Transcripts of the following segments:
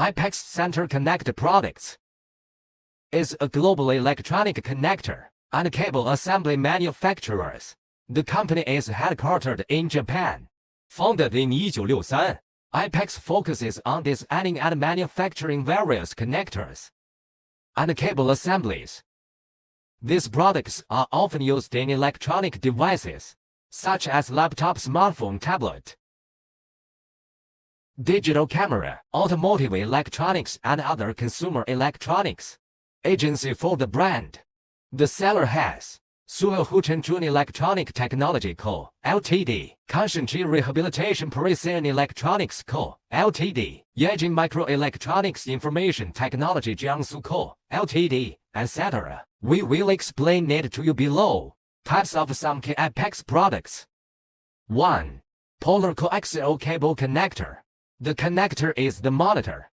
Apex Center Connect Products is a global electronic connector and cable assembly manufacturer. The company is headquartered in Japan. Founded in 1963, Apex focuses on designing and manufacturing various connectors and cable assemblies. These products are often used in electronic devices, such as laptop, smartphone, tablet, digital camera, automotive electronics, and other consumer electronics. Agency for the brand. The seller has Suo Huchenjun Electronic Technology Co., Ltd., Kanshanji Rehabilitation Parisian Electronics Co., Ltd., Yajin Microelectronics Information Technology Jiangsu Co., Ltd., etc. We will explain it to you below. Types of some key Apex products. 1. Polar coaxial cable connector. The connector is the monitor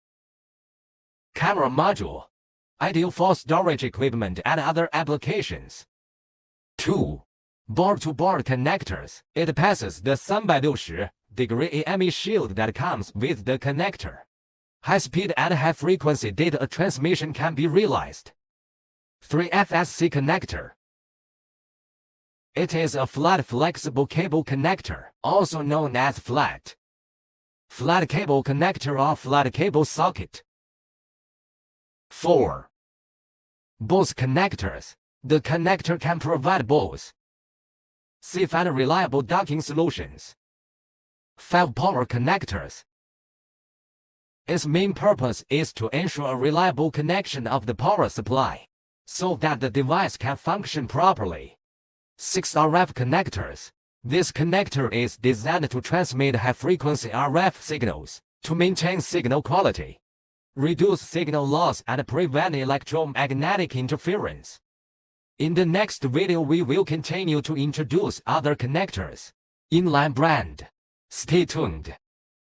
camera module, ideal for storage equipment and other applications. 2. Board-to-board connectors. It passes the 360-degree EMI shield that comes with the connector. High-speed and high-frequency data transmission can be realized. 3. FSC connector. It is a flat flexible cable connector, also known as flat cable connector or flat cable socket. 4. Bose connectors. The connector can provide both safe and reliable docking solutions. 5. Power connectors. Its main purpose is to ensure a reliable connection of the power supply, so that the device can function properly. 6. RF connectors. This connector is designed to transmit high-frequency RF signals to maintain signal quality, reduce signal loss, and prevent electromagnetic interference. In the next video we will continue to introduce other connectors. Inline brand. Stay tuned.